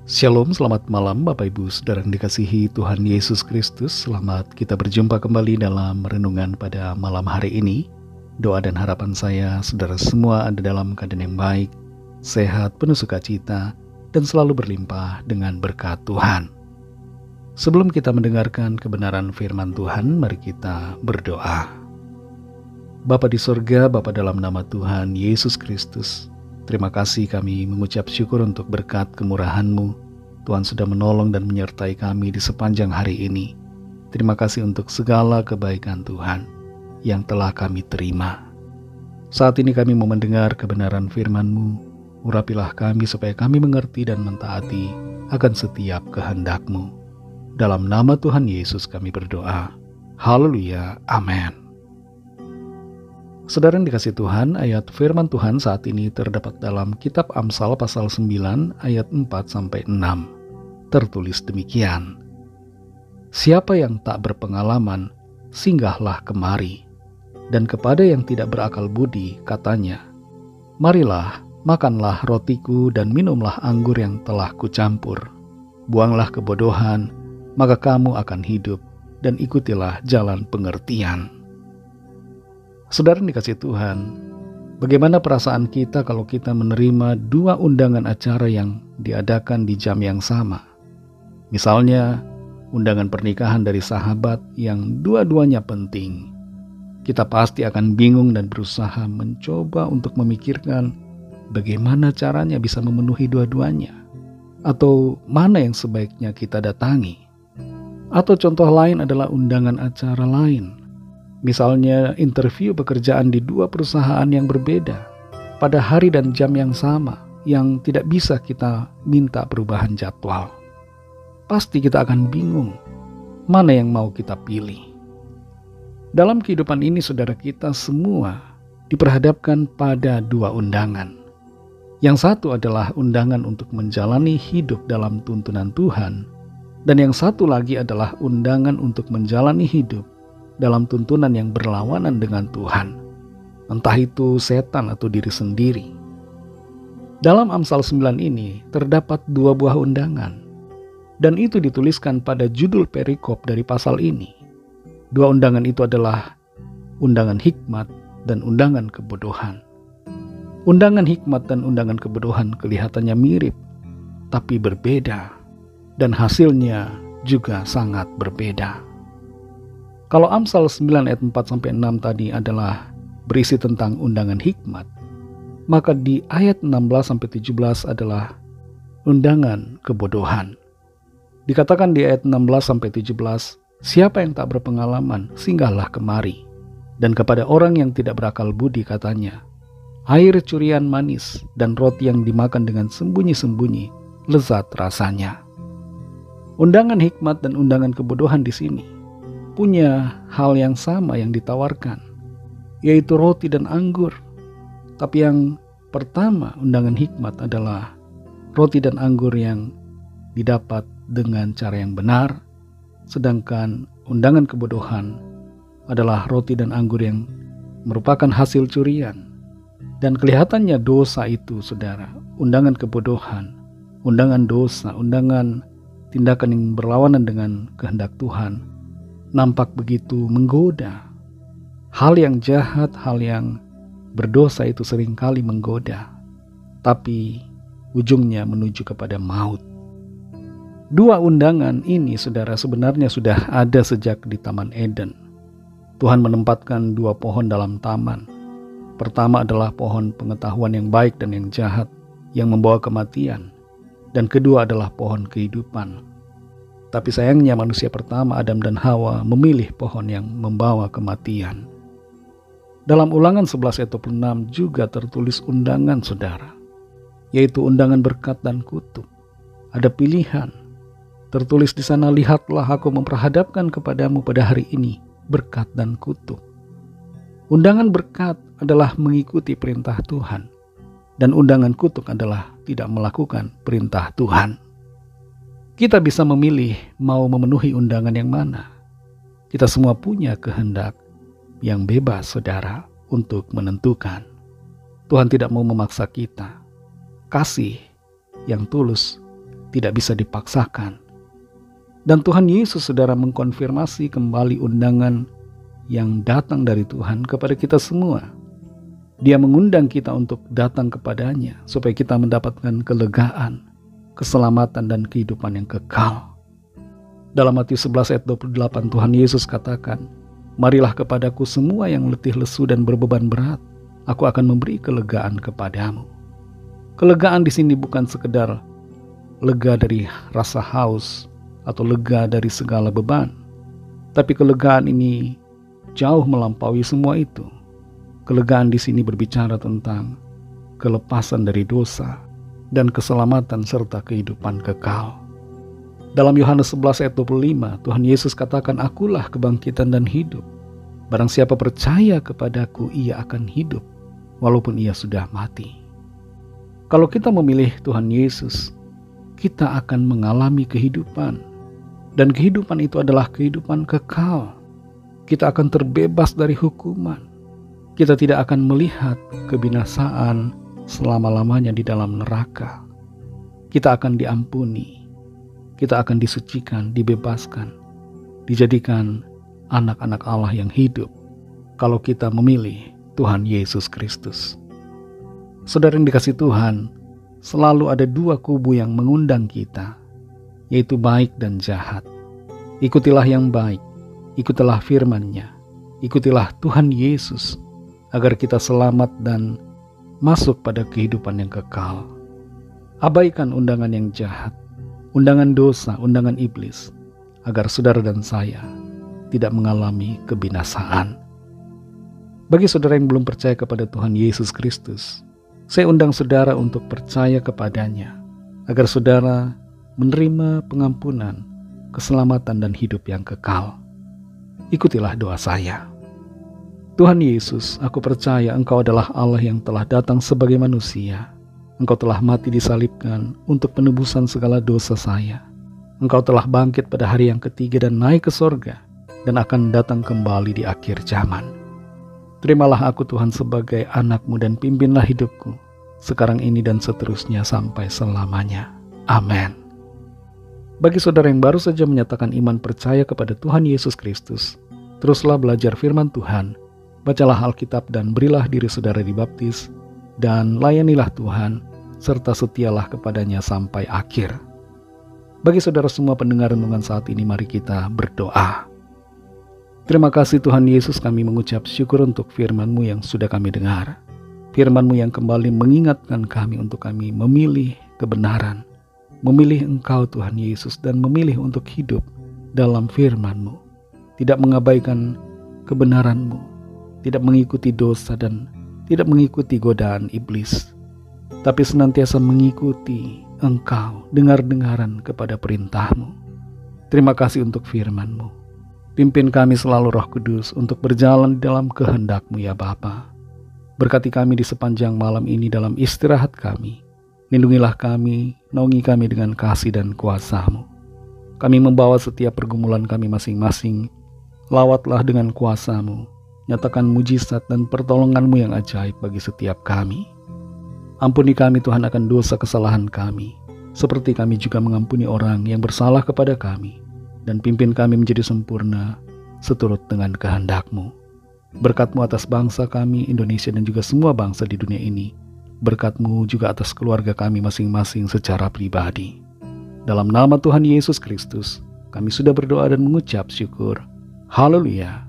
Shalom, selamat malam Bapak Ibu Saudara yang dikasihi Tuhan Yesus Kristus. Selamat kita berjumpa kembali dalam renungan pada malam hari ini. Doa dan harapan saya saudara semua ada dalam keadaan yang baik, sehat, penuh sukacita, dan selalu berlimpah dengan berkat Tuhan. Sebelum kita mendengarkan kebenaran firman Tuhan, mari kita berdoa. Bapa di sorga, Bapa dalam nama Tuhan Yesus Kristus, terima kasih kami mengucap syukur untuk berkat kemurahan-Mu. Tuhan sudah menolong dan menyertai kami di sepanjang hari ini. Terima kasih untuk segala kebaikan Tuhan yang telah kami terima. Saat ini kami mau mendengar kebenaran firman-Mu. Urapilah kami supaya kami mengerti dan mentaati akan setiap kehendak-Mu. Dalam nama Tuhan Yesus kami berdoa. Haleluya. Amin. Saudara yang dikasih Tuhan, ayat firman Tuhan saat ini terdapat dalam kitab Amsal pasal 9 ayat 4-6. Tertulis demikian. Siapa yang tak berpengalaman, singgahlah kemari. Dan kepada yang tidak berakal budi, katanya, marilah, makanlah rotiku dan minumlah anggur yang telah kucampur. Buanglah kebodohan, maka kamu akan hidup, dan ikutilah jalan pengertian. Saudara yang dikasih Tuhan, bagaimana perasaan kita kalau kita menerima dua undangan acara yang diadakan di jam yang sama? Misalnya, undangan pernikahan dari sahabat yang dua-duanya penting. Kita pasti akan bingung dan berusaha mencoba untuk memikirkan bagaimana caranya bisa memenuhi dua-duanya. Atau mana yang sebaiknya kita datangi. Atau contoh lain adalah undangan acara lain. Misalnya interview pekerjaan di dua perusahaan yang berbeda pada hari dan jam yang sama yang tidak bisa kita minta perubahan jadwal. Pasti kita akan bingung mana yang mau kita pilih. Dalam kehidupan ini saudara kita semua diperhadapkan pada dua undangan. Yang satu adalah undangan untuk menjalani hidup dalam tuntunan Tuhan, dan yang satu lagi adalah undangan untuk menjalani hidup dalam tuntunan yang berlawanan dengan Tuhan, entah itu setan atau diri sendiri. Dalam Amsal 9 ini terdapat dua buah undangan, dan itu dituliskan pada judul perikop dari pasal ini. Dua undangan itu adalah undangan hikmat dan undangan kebodohan. Undangan hikmat dan undangan kebodohan kelihatannya mirip, tapi berbeda, dan hasilnya juga sangat berbeda. Kalau Amsal 9 ayat 4-6 tadi adalah berisi tentang undangan hikmat, maka di ayat 16-17 adalah undangan kebodohan. Dikatakan di ayat 16-17, siapa yang tak berpengalaman, singgahlah kemari. Dan kepada orang yang tidak berakal budi katanya, air curian manis dan roti yang dimakan dengan sembunyi-sembunyi, lezat rasanya. Undangan hikmat dan undangan kebodohan di sini punya hal yang sama yang ditawarkan, yaitu roti dan anggur. Tapi yang pertama, undangan hikmat adalah roti dan anggur yang didapat dengan cara yang benar, sedangkan undangan kebodohan adalah roti dan anggur yang merupakan hasil curian. Dan kelihatannya dosa itu, saudara, undangan kebodohan, undangan dosa, undangan tindakan yang berlawanan dengan kehendak Tuhan, nampak begitu menggoda. Hal yang jahat, hal yang berdosa itu seringkali menggoda, tapi ujungnya menuju kepada maut. Dua undangan ini, saudara, sebenarnya sudah ada sejak di Taman Eden. Tuhan menempatkan dua pohon dalam taman. Pertama adalah pohon pengetahuan yang baik dan yang jahat, yang membawa kematian. Dan kedua adalah pohon kehidupan. Tapi sayangnya manusia pertama, Adam dan Hawa, memilih pohon yang membawa kematian. Dalam Ulangan 11 ayat 26 juga tertulis undangan, saudara, yaitu undangan berkat dan kutuk. Ada pilihan. Tertulis di sana, lihatlah aku memperhadapkan kepadamu pada hari ini berkat dan kutuk. Undangan berkat adalah mengikuti perintah Tuhan, dan undangan kutuk adalah tidak melakukan perintah Tuhan. Kita bisa memilih mau memenuhi undangan yang mana. Kita semua punya kehendak yang bebas, saudara, untuk menentukan. Tuhan tidak mau memaksa kita. Kasih yang tulus tidak bisa dipaksakan. Dan Tuhan Yesus, saudara, mengkonfirmasi kembali undangan yang datang dari Tuhan kepada kita semua. Dia mengundang kita untuk datang kepadanya supaya kita mendapatkan kelegaan, keselamatan, dan kehidupan yang kekal. Dalam Matius 11 ayat 28 Tuhan Yesus katakan, "Marilah kepadaku semua yang letih lesu dan berbeban berat, aku akan memberi kelegaan kepadamu." Kelegaan di sini bukan sekedar lega dari rasa haus atau lega dari segala beban, tapi kelegaan ini jauh melampaui semua itu. Kelegaan di sini berbicara tentang kelepasan dari dosa dan keselamatan serta kehidupan kekal. Dalam Yohanes 11 ayat 25, Tuhan Yesus katakan, "Akulah kebangkitan dan hidup. Barang siapa percaya kepadaku, ia akan hidup, walaupun ia sudah mati." Kalau kita memilih Tuhan Yesus, kita akan mengalami kehidupan. Dan kehidupan itu adalah kehidupan kekal. Kita akan terbebas dari hukuman. Kita tidak akan melihat kebinasaan selama-lamanya di dalam neraka. Kita akan diampuni. Kita akan disucikan, dibebaskan, dijadikan anak-anak Allah yang hidup kalau kita memilih Tuhan Yesus Kristus. Saudara yang dikasihi Tuhan, selalu ada dua kubu yang mengundang kita, yaitu baik dan jahat. Ikutilah yang baik, ikutilah firman-Nya, ikutilah Tuhan Yesus, agar kita selamat dan masuk pada kehidupan yang kekal. Abaikan undangan yang jahat, undangan dosa, undangan iblis, agar saudara dan saya tidak mengalami kebinasaan. Bagi saudara yang belum percaya kepada Tuhan Yesus Kristus, saya undang saudara untuk percaya kepadanya, agar saudara menerima pengampunan, keselamatan, dan hidup yang kekal. Ikutilah doa saya. Tuhan Yesus, aku percaya Engkau adalah Allah yang telah datang sebagai manusia. Engkau telah mati disalibkan untuk penebusan segala dosa saya. Engkau telah bangkit pada hari yang ketiga dan naik ke sorga, dan akan datang kembali di akhir zaman. Terimalah aku Tuhan sebagai anak-Mu dan pimpinlah hidupku, sekarang ini dan seterusnya sampai selamanya. Amin. Bagi saudara yang baru saja menyatakan iman percaya kepada Tuhan Yesus Kristus, teruslah belajar firman Tuhan, bacalah Alkitab dan berilah diri saudara dibaptis, dan layanilah Tuhan, serta setialah kepadanya sampai akhir. Bagi saudara semua pendengar renungan saat ini, mari kita berdoa. Terima kasih Tuhan Yesus, kami mengucap syukur untuk firman-Mu yang sudah kami dengar. Firman-Mu yang kembali mengingatkan kami untuk kami memilih kebenaran, memilih Engkau Tuhan Yesus, dan memilih untuk hidup dalam firman-Mu. Tidak mengabaikan kebenaran-Mu, tidak mengikuti dosa dan tidak mengikuti godaan iblis, tapi senantiasa mengikuti Engkau, dengar-dengaran kepada perintah-Mu. Terima kasih untuk firman-Mu. Pimpin kami selalu Roh Kudus untuk berjalan dalam kehendak-Mu ya Bapa. Berkati kami di sepanjang malam ini dalam istirahat kami. Lindungilah kami, naungi kami dengan kasih dan kuasa-Mu. Kami membawa setiap pergumulan kami masing-masing. Lawatlah dengan kuasa-Mu. Nyatakan mujizat dan pertolongan-Mu yang ajaib bagi setiap kami. Ampuni kami Tuhan akan dosa kesalahan kami, seperti kami juga mengampuni orang yang bersalah kepada kami. Dan pimpin kami menjadi sempurna, seturut dengan kehendak-Mu. Berkat-Mu atas bangsa kami, Indonesia, dan juga semua bangsa di dunia ini. Berkat-Mu juga atas keluarga kami masing-masing secara pribadi. Dalam nama Tuhan Yesus Kristus, kami sudah berdoa dan mengucap syukur. Haleluya.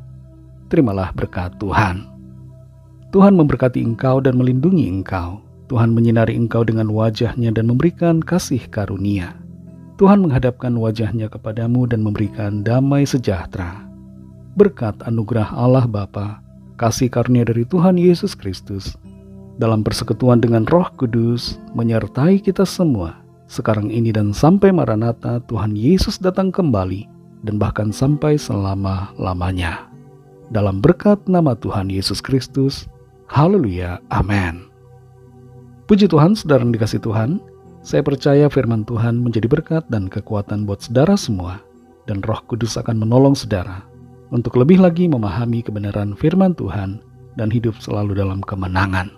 Terimalah berkat Tuhan. Tuhan memberkati engkau dan melindungi engkau. Tuhan menyinari engkau dengan wajah-Nya dan memberikan kasih karunia. Tuhan menghadapkan wajah-Nya kepadamu dan memberikan damai sejahtera. Berkat anugerah Allah Bapa, kasih karunia dari Tuhan Yesus Kristus, dalam persekutuan dengan Roh Kudus, menyertai kita semua, sekarang ini dan sampai Maranatha Tuhan Yesus datang kembali, dan bahkan sampai selama-lamanya. Dalam berkat nama Tuhan Yesus Kristus, haleluya, amin. Puji Tuhan, saudara yang dikasihi Tuhan, saya percaya firman Tuhan menjadi berkat dan kekuatan buat saudara semua, dan Roh Kudus akan menolong saudara untuk lebih lagi memahami kebenaran firman Tuhan dan hidup selalu dalam kemenangan.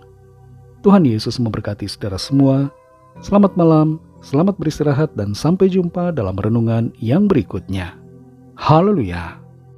Tuhan Yesus memberkati saudara semua. Selamat malam, Selamat beristirahat dan sampai jumpa dalam renungan yang berikutnya. Haleluya!